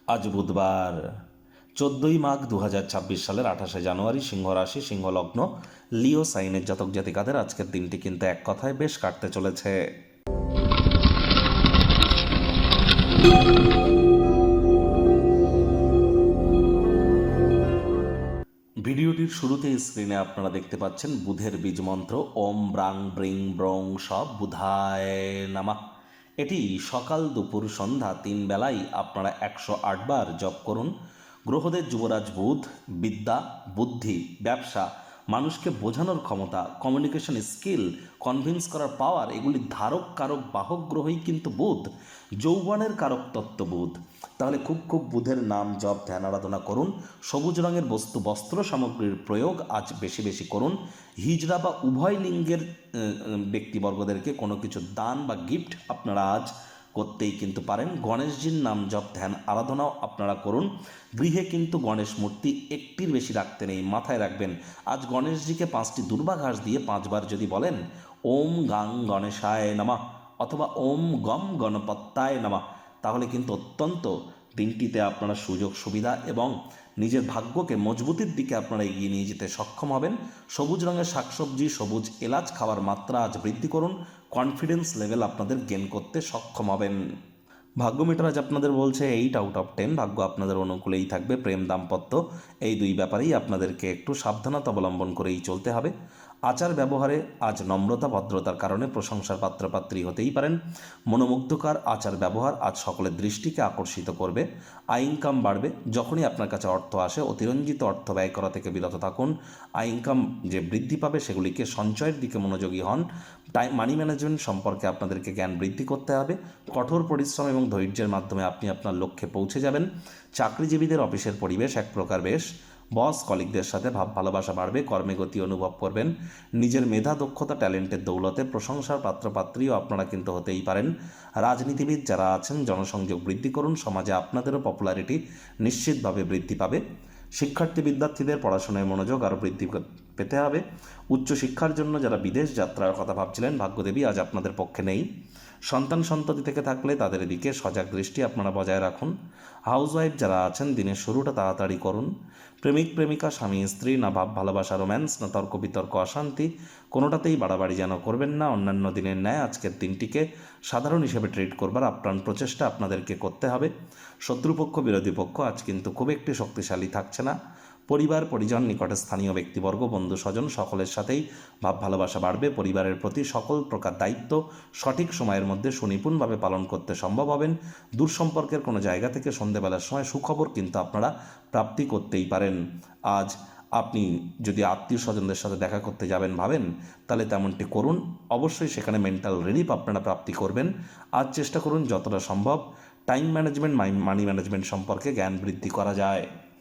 আজ বুধবার 14ই মাঘ 2026 সালের 28শে জানুয়ারি, সিংহ রাশি, সিংহ লগ্ন, লিও সাইনের জাতক জাতিকাদের আজকের দিনটি কিন্তু এক কথায় বেশ কাটতে চলেছে। ভিডিওটির শুরুতে স্ক্রিনে আপনারা দেখতে পাচ্ছেন বুধের বীজ মন্ত্র ওম ব্রাং ব্রিং ব্রং সব বুধায় নামা। এটি সকাল দুপুর সন্ধ্যা 3 বেলায় আপনারা 108 বার জপ করুন। গ্রহদের যুবরাজ বুধ বিদ্যা, বুদ্ধি, ব্যবসা, মানুষকে বোঝানোর ক্ষমতা, কমিউনিকেশন স্কিল, কনভিন্স করার পাওয়ার, এগুলির ধারক কারক বাহক গ্রহই কিন্তু বুধ। যৌবনের কারক তত্ত্ব বুধ। তাহলে খুব বুধের নাম জপ ধ্যান আরাধনা করুন। সবুজ রঙের বস্তু বস্ত্র সামগ্রীর প্রয়োগ আজ বেশি বেশি করুন। হিজড়া বা উভয় লিঙ্গের ব্যক্তিবর্গদেরকে কোনো কিছু দান বা গিফট আপনারা আজ করতেই কিন্তু পারেন। গণেশজির নাম জপ ধ্যান আরাধনাও আপনারা করুন। গৃহে কিন্তু গণেশ মূর্তি একটির বেশি রাখতে নেই, মাথায় রাখবেন। আজ গণেশজিকে 5টি দুর্বাঘাস দিয়ে 5 বার যদি বলেন ওম গাং গণেশায় নমঃ অথবা ওম গম গণপত্যায় নমঃ, তাহলে কিন্তু অত্যন্ত দিনটিতে আপনারা সুযোগ সুবিধা এবং নিজের ভাগ্যকে মজবুতির দিকে আপনারা এগিয়ে নিয়ে যেতে সক্ষম হবেন। সবুজ রঙের শাকসবজি, সবুজ এলাচ খাওয়ার মাত্রা আজ বৃদ্ধি করুন। কনফিডেন্স লেভেল আপনাদের গেন করতে সক্ষম হবেন। ভাগ্য মিটার আজ আপনাদের বলছে 8/10, ভাগ্য আপনাদের অনুকূলেই থাকবে। প্রেম দাম্পত্য এই দুই ব্যাপারেই আপনাদেরকে একটু সাবধানতা অবলম্বন করেই চলতে হবে। আচার ব্যবহারে আজ নম্রতা ভদ্রতার কারণে প্রশংসার পাত্রপাত্রী হতেই পারেন। মনোমুগ্ধকর আচার ব্যবহার আজ সকলের দৃষ্টিকে আকর্ষিত করবে। আয় ইনকাম বাড়বে। যখনই আপনার কাছে অর্থ আসে অতিরঞ্জিত অর্থ ব্যয় করা থেকে বিরত থাকুন। আয় ইনকাম যে বৃদ্ধি পাবে সেগুলিকে সঞ্চয়ের দিকে মনোযোগী হন। মানি ম্যানেজমেন্ট সম্পর্কে আপনাদেরকে জ্ঞান বৃদ্ধি করতে হবে। কঠোর পরিশ্রম এবং ধৈর্যের মাধ্যমে আপনি আপনার লক্ষ্যে পৌঁছে যাবেন। চাকরিজীবীদের অফিসের পরিবেশ এক প্রকার বেশ। বস কলিগদের সাথে ভাব ভালোবাসা বাড়বে। কর্মে গতি অনুভব করবেন। নিজের মেধা দক্ষতা ট্যালেন্টের দৌলতে প্রশংসার পাত্রপাত্রীও আপনারা কিন্তু হতেই পারেন। রাজনীতিবিদ যারা আছেন জনসংযোগ বৃদ্ধি করুন। সমাজে আপনাদেরও পপুলারিটি নিশ্চিতভাবে বৃদ্ধি পাবে। শিক্ষার্থী বিদ্যার্থীদের পড়াশোনায় মনোযোগ আরও বৃদ্ধি পেতে হবে। উচ্চশিক্ষার জন্য যারা বিদেশ যাত্রার কথা ভাবছিলেন ভাগ্যদেবী আজ আপনাদের পক্ষে নেই। সন্তান সন্ততি থেকে থাকলে তাদের দিকে সজাগ দৃষ্টি আপনারা বজায় রাখুন। হাউসওয়াইফ যারা আছেন দিনের শুরুটা তাড়াতাড়ি করুন। প্রেমিক প্রেমিকা স্বামী স্ত্রী না ভাব ভালোবাসা রোম্যান্স না তর্ক বিতর্ক অশান্তি কোনোটাতেই বাড়াবাড়ি যেন করবেন না। অন্যান্য দিনের ন্যায় আজকের দিনটিকে সাধারণ হিসেবে ট্রিট করবার আপ্রাণ প্রচেষ্টা আপনাদেরকে করতে হবে। শত্রুপক্ষ বিরোধী পক্ষ আজ কিন্তু খুব একটি শক্তিশালী থাকছে না। পরিবার পরিজন নিকটে স্থানীয় ব্যক্তিবর্গ বন্ধু স্বজন সকলের সাথেই ভাব ভালোবাসা বাড়বে। পরিবারের প্রতি সকল প্রকার দায়িত্ব সঠিক সময়ের মধ্যে সুনিপুণভাবে পালন করতে সম্ভব হবেন। দূর সম্পর্কের কোনো জায়গা থেকে সন্ধেবেলার সময় সুখবর কিন্তু আপনারা প্রাপ্তি করতেই পারেন। আজ আপনি যদি আত্মীয় স্বজনদের সাথে দেখা করতে যাবেন ভাবেন তাহলে তেমনটি করুন। অবশ্যই সেখানে মেন্টাল রিলিফ আপনারা প্রাপ্তি করবেন। আজ চেষ্টা করুন যতটা সম্ভব টাইম ম্যানেজমেন্ট মানি ম্যানেজমেন্ট সম্পর্কে জ্ঞান বৃদ্ধি করা যায়।